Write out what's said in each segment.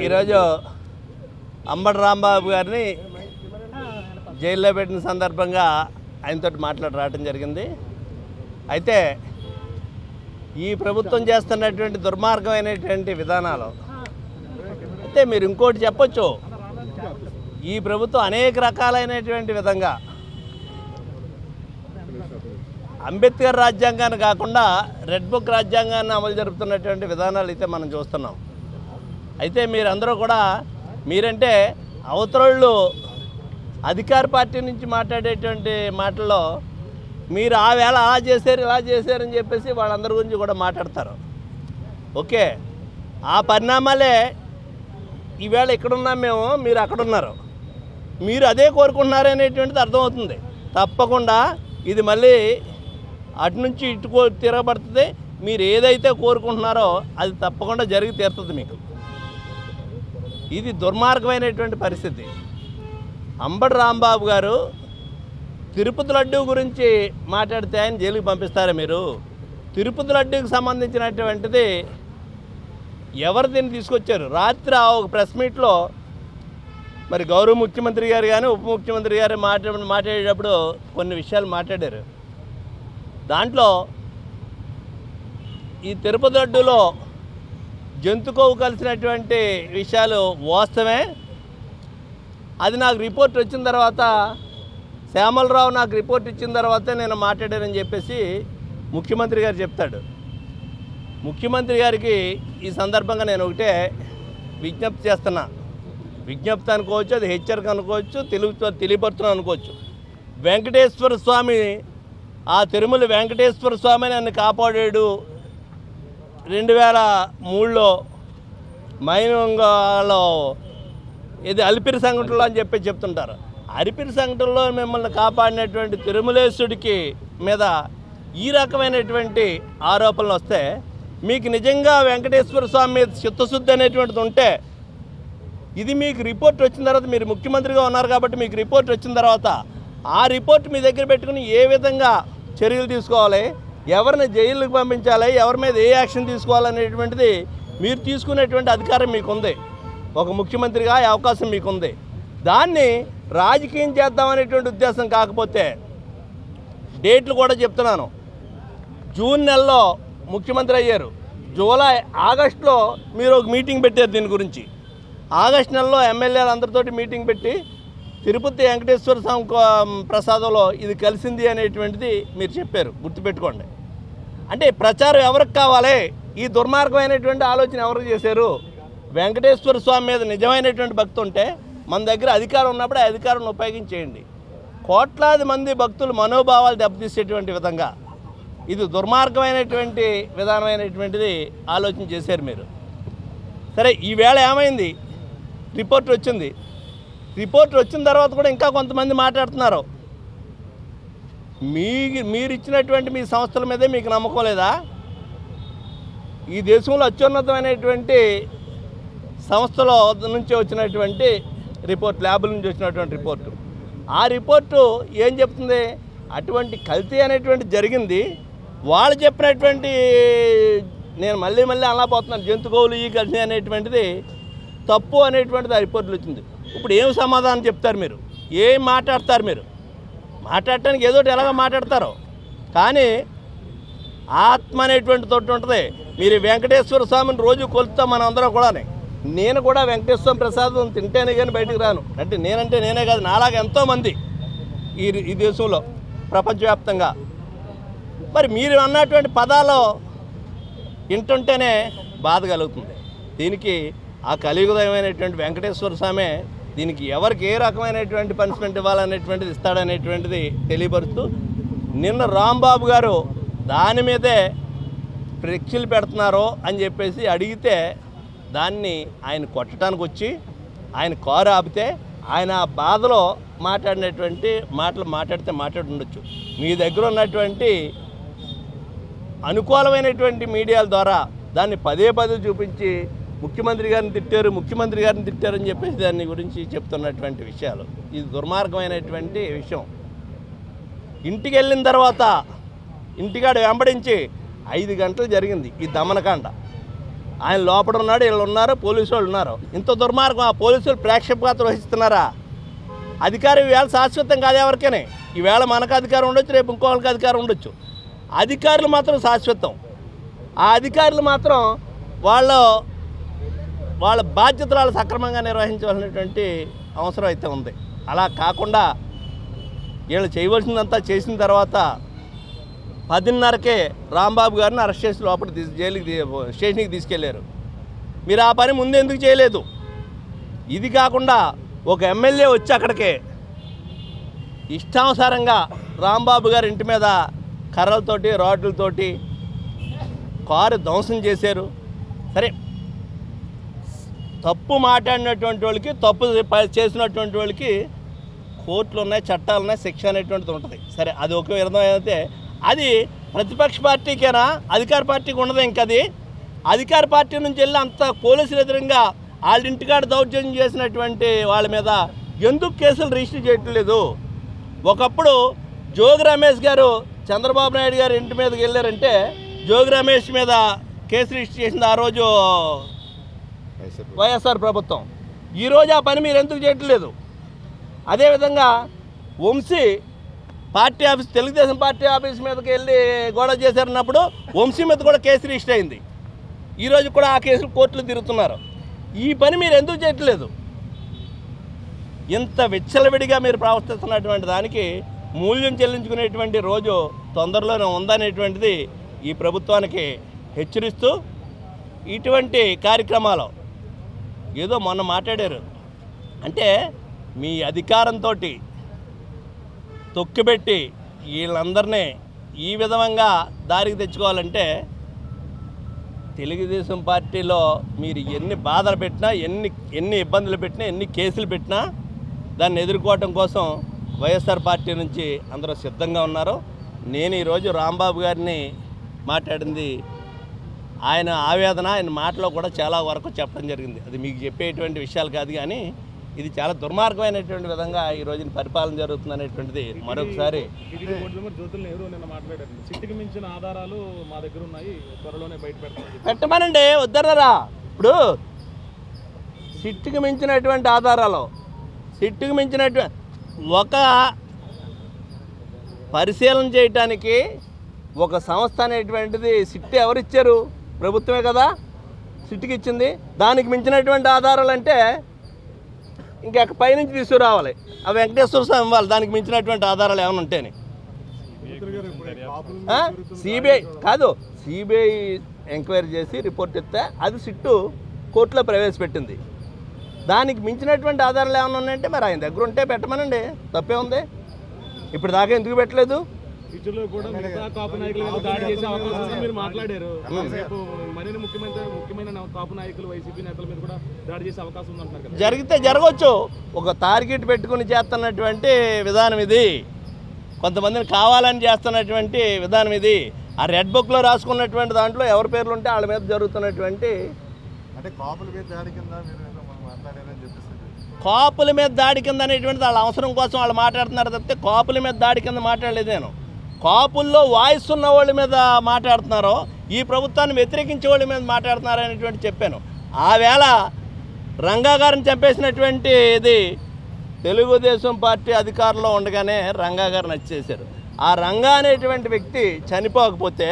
ఈరోజు అంబటి రాంబాబు గారిని జైల్లో పెట్టిన సందర్భంగా ఆయనతో రావడం జరిగింది. అయితే ఈ ప్రభుత్వం చేస్తున్నటువంటి దుర్మార్గమైనటువంటి విధానాలు అయితే మీరు ఇంకోటి చెప్పొచ్చు, ఈ ప్రభుత్వం అనేక రకాలైనటువంటి విధంగా అంబేద్కర్ రాజ్యాంగాన్ని కాకుండా రెడ్ బుక్ రాజ్యాంగాన్ని అమలు జరుపుతున్నటువంటి విధానాలు అయితే మనం చూస్తున్నాం. అయితే మీరందరూ కూడా మీరంటే అవతరోళ్ళు అధికార పార్టీ నుంచి మాట్లాడేటువంటి మాటల్లో మీరు ఆ వేళ అలా చేశారు ఇలా చేశారని చెప్పేసి వాళ్ళందరి గురించి కూడా మాట్లాడతారు. ఓకే, ఆ పరిణామాలే ఈవేళ ఇక్కడున్నాం మేము, మీరు అక్కడున్నారు, మీరు అదే కోరుకుంటున్నారు అనేటువంటిది అర్థమవుతుంది. తప్పకుండా ఇది మళ్ళీ అటు నుంచి ఇటు తిరగబడుతుంది. మీరు ఏదైతే కోరుకుంటున్నారో అది తప్పకుండా జరిగి తీరుతుంది మీకు. ఇది దుర్మార్గమైనటువంటి పరిస్థితి. అంబటి రాంబాబు గారు తిరుపతి లడ్డూ గురించి మాట్లాడితే ఆయన జైలుకి పంపిస్తారా మీరు? తిరుపతి లడ్డూకి సంబంధించినటువంటిది ఎవరు దీన్ని తీసుకొచ్చారు? రాత్రి ఒక ప్రెస్ మీట్లో మరి గౌరవ ముఖ్యమంత్రి గారు కానీ ఉప ముఖ్యమంత్రి గారు మాట్లాడేటప్పుడు కొన్ని విషయాలు మాట్లాడారు. దాంట్లో ఈ తిరుపతి లడ్డూలో జంతుకోవు కలిసినటువంటి విషయాలు వాస్తవమే. అది నాకు రిపోర్ట్ వచ్చిన తర్వాత, శ్యామలరావు నాకు రిపోర్ట్ ఇచ్చిన తర్వాతే నేను మాట్లాడానని చెప్పేసి ముఖ్యమంత్రి గారు చెప్తాడు. ముఖ్యమంత్రి గారికి ఈ సందర్భంగా నేను ఒకటే విజ్ఞప్తి చేస్తున్నా. విజ్ఞప్తి అనుకోవచ్చు, అది హెచ్చరిక అనుకోవచ్చు, తెలియపరుతున్నాను అనుకోవచ్చు. వెంకటేశ్వర స్వామి, ఆ తిరుమల వెంకటేశ్వర స్వామి నన్ను కాపాడాడు. 2003లో మైనంగాలో ఇది అలిపిరి సంఘటనలో అని చెప్పి చెప్తుంటారు. అలిపిరి సంఘటనలో మిమ్మల్ని కాపాడినటువంటి తిరుమలేశుడికి మీద ఈ రకమైనటువంటి ఆరోపణలు వస్తే, మీకు నిజంగా వెంకటేశ్వర స్వామి మీద చిత్తశుద్ధి అనేటువంటిది ఉంటే, ఇది మీకు రిపోర్ట్ వచ్చిన తర్వాత, మీరు ముఖ్యమంత్రిగా ఉన్నారు కాబట్టి మీకు రిపోర్ట్ వచ్చిన తర్వాత ఆ రిపోర్ట్ మీ దగ్గర పెట్టుకుని ఏ విధంగా చర్యలు తీసుకోవాలి, ఎవరిని జైలుకి పంపించాలి, ఎవరి మీద ఏ యాక్షన్ తీసుకోవాలనేటువంటిది మీరు తీసుకునేటువంటి అధికారం మీకుంది. ఒక ముఖ్యమంత్రిగా ఈ అవకాశం మీకుంది. దాన్ని రాజకీయం చేద్దామనేటువంటి ఉద్దేశం కాకపోతే, డేట్లు కూడా చెప్తున్నాను. జూన్ నెలలో ముఖ్యమంత్రి అయ్యారు, ఆగస్టులో మీరు ఒక మీటింగ్ పెట్టారు దీని గురించి. ఆగస్టు నెలలో ఎమ్మెల్యేలు అందరితోటి మీటింగ్ పెట్టి తిరుపతి వెంకటేశ్వర స్వామి ప్రసాదంలో ఇది కలిసింది అనేటువంటిది మీరు చెప్పారు, గుర్తుపెట్టుకోండి. అంటే ప్రచారం ఎవరికి కావాలి? ఈ దుర్మార్గమైనటువంటి ఆలోచన ఎవరికి చేశారు? వెంకటేశ్వర స్వామి మీద నిజమైనటువంటి భక్తి ఉంటే మన దగ్గర అధికారం ఉన్నప్పుడు ఆ అధికారాన్ని ఉపయోగించేయండి. కోట్లాది మంది భక్తులు మనోభావాలు దెబ్బతీసేటువంటి విధంగా ఇది దుర్మార్గమైనటువంటి విధానమైనటువంటిది ఆలోచన చేశారు మీరు. సరే, ఈవేళ ఏమైంది? రిపోర్ట్ వచ్చింది. రిపోర్ట్ వచ్చిన తర్వాత కూడా ఇంకా కొంతమంది మాట్లాడుతున్నారు. మీరు ఇచ్చినటువంటి మీ సంస్థల మీదే మీకు నమ్మకం లేదా? ఈ దేశంలో అత్యున్నతమైనటువంటి సంస్థల నుంచి వచ్చినటువంటి రిపోర్ట్, ల్యాబుల నుంచి వచ్చినటువంటి రిపోర్టు. ఆ రిపోర్టు ఏం చెప్తుంది? అటువంటి కల్తీ అనేటువంటి జరిగింది. వాళ్ళు చెప్పినటువంటి, నేను మళ్ళీ అనలేకపోతున్నాను, జంతుగోవులు ఈ కలిసి అనేటువంటిది తప్పు అనేటువంటిది ఆ రిపోర్టులు వచ్చింది. ఇప్పుడు ఏం సమాధానం చెప్తారు మీరు? ఏం మాట్లాడతారు మీరు? మాట్లాడటానికి ఏదోటి ఎలాగో మాట్లాడతారు, కానీ ఆత్మ అనేటువంటి తోటి ఉంటుంది. మీరు వెంకటేశ్వర స్వామిని రోజు కొలుస్తాం మనం అందరం కూడా. నేను కూడా వెంకటేశ్వర ప్రసాదం తింటేనే కానీ బయటకు రాను. అంటే నేనే కాదు, నాలాగా ఎంతోమంది ఈ దేశంలో ప్రపంచవ్యాప్తంగా. మరి మీరు అన్నటువంటి పదాలు వింటుంటేనే బాధ కలుగుతుంది. దీనికి ఆ కలియుగమైనటువంటి వెంకటేశ్వర స్వామి దీనికి ఎవరికి ఏ రకమైనటువంటి పనిష్మెంట్ ఇవ్వాలనేటువంటిది ఇస్తాడనేటువంటిది తెలియపరుస్తూ, నిన్న రాంబాబు గారు దాని మీదే ఫ్లెక్సీలు పెడుతున్నారు అని చెప్పేసి అడిగితే, దాన్ని ఆయన కొట్టడానికి వచ్చి ఆయన కారు ఆపితే ఆయన ఆ బాధలో మాట్లాడినటువంటి మాటలు మాట్లాడి ఉండొచ్చు. మీ దగ్గర ఉన్నటువంటి అనుకూలమైనటువంటి మీడియాల ద్వారా దాన్ని పదే చూపించి ముఖ్యమంత్రి గారిని తిట్టారని చెప్పేసి దాని గురించి చెప్తున్నటువంటి విషయాలు, ఇది దుర్మార్గమైనటువంటి విషయం. ఇంటికి వెళ్ళిన తర్వాత ఇంటికాడ వెంబడించి 5 గంటలు జరిగింది ఈ దమనకాండ. ఆయన లోపల ఉన్నాడు, వీళ్ళు ఉన్నారు, పోలీసు వాళ్ళు ఉన్నారు. ఇంత దుర్మార్గం. ఆ పోలీసులు ప్రేక్షక పాత్ర వహిస్తున్నారా? అధికారం ఈవేళ శాశ్వతం కాదు ఎవరికైనా. ఈవేళ మనకు అధికారం ఉండొచ్చు, రేపు ఇంకోళ్ళకి అధికారం ఉండొచ్చు. అధికారులు మాత్రం శాశ్వతం. ఆ అధికారులు మాత్రం వాళ్ళ బాధ్యతలు వాళ్ళు సక్రమంగా నిర్వహించవలసినటువంటి అవసరం అయితే ఉంది. అలా కాకుండా వీళ్ళు చేయవలసిందంతా చేసిన తర్వాత 10:30కే రాంబాబు గారిని అరెస్ట్ చేసి లోపల స్టేషన్కి తీసుకెళ్లారు. మీరు ఆ పని ముందు ఎందుకు చేయలేదు? ఇది కాకుండా ఒక ఎమ్మెల్యే వచ్చి అక్కడికే ఇష్టానుసారంగా రాంబాబు గారి ఇంటి మీద కర్రలతోటి రాడ్లతోటి కారు ధ్వంసం చేశారు. సరే, తప్పు మాట్లాడినటువంటి వాళ్ళకి, తప్పు చేసినటువంటి వాళ్ళకి కోర్టులు ఉన్నాయి, చట్టాలు ఉన్నాయి, శిక్ష అనేటువంటిది ఉంటుంది. సరే, అది ఒక విధం అయితే అది ప్రతిపక్ష పార్టీకేనా, అధికార పార్టీకి ఉండదు. ఇంకా అది అధికార పార్టీ నుంచి వెళ్ళి అంత పోలీసులు ఎదురుగా వాళ్ళ ఇంటికాడ దౌర్జన్యం చేసినటువంటి వాళ్ళ మీద ఎందుకు కేసులు రిజిస్టర్ చేయట్లేదు? ఒకప్పుడు జోగి రమేష్ గారు చంద్రబాబు నాయుడు గారు ఇంటి మీదకి వెళ్ళారంటే జోగి రమేష్ మీద కేసు రిజిస్టర్ చేసింది ఆ రోజు వైఎస్ఆర్ ప్రభుత్వం. ఈరోజు ఆ పని మీరు ఎందుకు చేయట్లేదు? అదేవిధంగా Vamshi party office, Telugu Desam party office మీదకి వెళ్ళి గొడవ చేశారన్నప్పుడు వంశీ మీద కూడా కేసు రిజిస్టర్ అయింది. ఈరోజు కూడా ఆ కేసులు కోర్టులు తిరుగుతున్నారు. ఈ పని మీరు ఎందుకు చేయట్లేదు? ఇంత విచ్చలవిడిగా మీరు ప్రవర్తిస్తున్నటువంటి దానికి మూల్యం చెల్లించుకునేటువంటి రోజు తొందరలోనే ఉందనేటువంటిది ఈ ప్రభుత్వానికి హెచ్చరిస్తూ, ఇటువంటి కార్యక్రమాలు ఏదో మొన్న మాట్లాడారు అంటే మీ అధికారంతో తొక్కిపెట్టి వీళ్ళందరినీ ఈ విధంగా దారికి తెచ్చుకోవాలంటే తెలుగుదేశం పార్టీలో మీరు ఎన్ని బాధలు పెట్టినా, ఎన్ని ఇబ్బందులు పెట్టినా, ఎన్ని కేసులు పెట్టినా దాన్ని ఎదుర్కోవటం కోసం వైఎస్ఆర్ పార్టీ నుంచి అందరూ సిద్ధంగా ఉన్నారు. నేను ఈరోజు రాంబాబు గారిని మాట్లాడింది ఆయన ఆవేదన, ఆయన మాటలో కూడా చాలా వరకు చెప్పడం జరిగింది. అది మీకు చెప్పేటువంటి విషయాలు కాదు, కానీ ఇది చాలా దుర్మార్గమైనటువంటి విధంగా ఈ రోజున పరిపాలన జరుగుతుంది అనేటువంటిది మరొకసారి పెట్టమనండి. వద్దన్నారా? ఇప్పుడు సిట్టుకు మించినటువంటి ఆధారాలు, సిట్టుకు మించినటువంటి ఒక పరిశీలన చేయటానికి ఒక సంస్థ అనేటువంటిది సిట్టు ఎవరిచ్చారు? ప్రభుత్వమే కదా సిట్టుకి ఇచ్చింది. దానికి మించినటువంటి ఆధారాలు అంటే ఇంకా పైనుంచి తీసుకురావాలి. ఆ వెంకటేశ్వర స్వామి ఇవ్వాలి దానికి మించినటువంటి ఆధారాలు ఏమైనా ఉంటేనే. సిబిఐ కాదు, సిబిఐ ఎంక్వైరీ చేసి రిపోర్ట్ ఇస్తే అది సిట్టు కోర్టులో ప్రవేశపెట్టింది. దానికి మించినటువంటి ఆధారాలు ఏమైనా ఉన్నాయంటే మరి ఆయన దగ్గర ఉంటే పెట్టమనండి, తప్పే ఉంది. ఇప్పుడు దాకా ఎందుకు పెట్టలేదు? కూడా మిగతా కాపు నాయకుల మీద దాడి చేసే అవకాశం మీరు మాట్లాడారు. రేపు మరిన్ని ముఖ్యమైన కాపు నాయకులు, వైసీపీ నేతల మీద కూడా దాడి చేసే అవకాశం ఉందంటున్నారు కదా. జరిగితే జరగవచ్చు. ఒక టార్గెట్ పెట్టుకుని చేస్తున్నటువంటి విధానం ఇది. కొంతమందిని కావాలని చేస్తున్నటువంటి విధానం ఇది. ఆ రెడ్ బుక్లో రాసుకున్నటువంటి దాంట్లో ఎవరి పేర్లు ఉంటే వాళ్ళ మీద జరుగుతున్నటువంటి అంటే కాపుల మీద దాడి కింద మాట్లాడారని చెప్పేసి కాపుల మీద దాడి కింద అనేటువంటిది వాళ్ళ అవసరం కోసం వాళ్ళు మాట్లాడుతున్నారు తప్పితే కాపుల మీద దాడి కింద మాట్లాడలేదు. నేను కాపుల్లో వాయిస్ ఉన్న వాళ్ళ మీద మాట్లాడుతున్నారో, ఈ ప్రభుత్వాన్ని వ్యతిరేకించే వాళ్ళ మీద మాట్లాడుతున్నారు అనేటువంటి చెప్పాను. ఆ వేళ రంగా గారిని చంపేసినటువంటి ఇది తెలుగుదేశం పార్టీ అధికారంలో ఉండగానే రంగా గారిని వచ్చేసారు. ఆ రంగా అనేటువంటి వ్యక్తి చనిపోకపోతే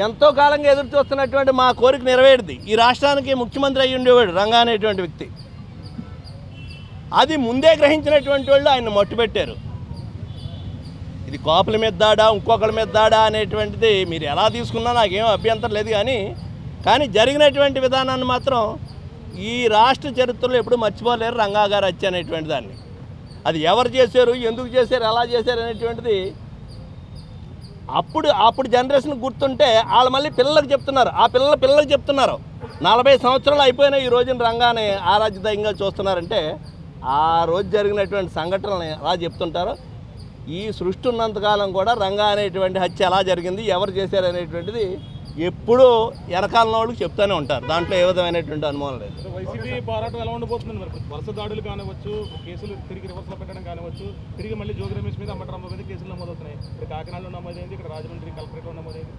ఎంతో కాలంగా ఎదురు చూస్తున్నటువంటి మా కోరిక నెరవేరుది. ఈ రాష్ట్రానికి ముఖ్యమంత్రి అయ్యి ఉండేవాడు రంగా అనేటువంటి వ్యక్తి. అది ముందే గ్రహించినటువంటి వాళ్ళు ఆయన మట్టుపెట్టారు. ఇది కాపుల మీద దాడా, ఇంకొకరి మీద దాడా అనేటువంటిది మీరు ఎలా తీసుకున్నా నాకేం అభ్యంతరం లేదు. కానీ జరిగినటువంటి విధానాన్ని మాత్రం ఈ రాష్ట్ర చరిత్రలో ఎప్పుడు మర్చిపోలేరు రంగా గారు హత్య అనేటువంటి దాన్ని. అది ఎవరు చేశారు, ఎందుకు చేశారు, ఎలా చేశారు అనేటువంటిది అప్పుడు జనరేషన్ గుర్తుంటే వాళ్ళు మళ్ళీ పిల్లలకు చెప్తున్నారు. ఆ పిల్లలకు చెప్తున్నారు. 40 సంవత్సరాలు అయిపోయినా ఈ రోజున రంగాన్ని ఆరాధ్యదయంగా చూస్తున్నారంటే ఆ రోజు జరిగినటువంటి సంఘటనలు అలా చెప్తుంటారు. ఈ సృష్టి ఉన్నంతకాలం కూడా రంగా అనేటువంటి హత్య ఎలా జరిగింది, ఎవరు చేశారు అనేటువంటిది ఎప్పుడూ వెనకాల వాళ్ళకి చెప్తూనే ఉంటారు. దాంట్లో ఏ విధమైనటువంటి అనుమానం లేదు. వైసీపీ పోరాటం ఎలా ఉండబోతుంది? వరుస దాడులు కానివచ్చు, కేసులు తిరిగి రివర్స్లో పెట్టడం కానివచ్చు, తిరిగి మళ్ళీ జోగి రమేష్ మీద, అంబటరాంబాబు మీద కేసులు నమోదవుతున్నాయి. ఇక్కడ కాకినాడలో నమోదైంది, ఇక్కడ రాజమండ్రి కలెక్టరేట్లో నమోదైంది,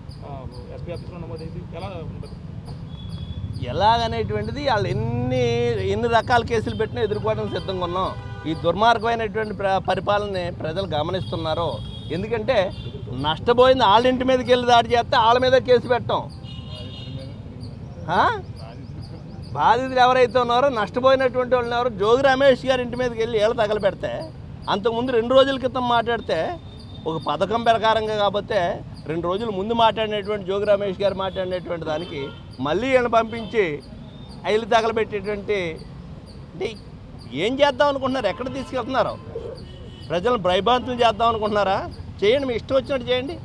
ఎస్పీ ఆఫీస్లో నమోదైంది. ఎలా ఉంటుంది? ఎలాగనేటువంటిది వాళ్ళు ఎన్ని రకాల కేసులు పెట్టినా ఎదుర్కోవడానికి సిద్ధంగా ఉన్నాం. ఈ దుర్మార్గమైనటువంటి పరిపాలనని ప్రజలు గమనిస్తున్నారు. ఎందుకంటే నష్టపోయింది వాళ్ళ ఇంటి మీదకి వెళ్ళి దాడి చేస్తే వాళ్ళ మీద కేసు పెట్టాం. బాధితులు ఎవరైతే ఉన్నారో నష్టపోయినటువంటి వాళ్ళని ఎవరో జోగి రమేష్ గారి ఇంటి మీదకి వెళ్ళి ఏళ్ళు తగలబెడితే అంతకుముందు 2 రోజుల క్రితం మాట్లాడితే ఒక పథకం ప్రకారంగా కాకపోతే 2 రోజుల ముందు మాట్లాడినటువంటి జోగి రమేష్ గారు మాట్లాడినటువంటి దానికి మళ్ళీ వీళ్ళని పంపించి ఐలు తగలబెట్టేటువంటి అంటే ఏం చేద్దాం అనుకుంటున్నారు? ఎక్కడ తీసుకెళ్తున్నారు? ప్రజలను భయభ్రాంతులు చేద్దాం అనుకుంటున్నారా? చేయండి, మీ ఇష్టం వచ్చినట్టు చేయండి.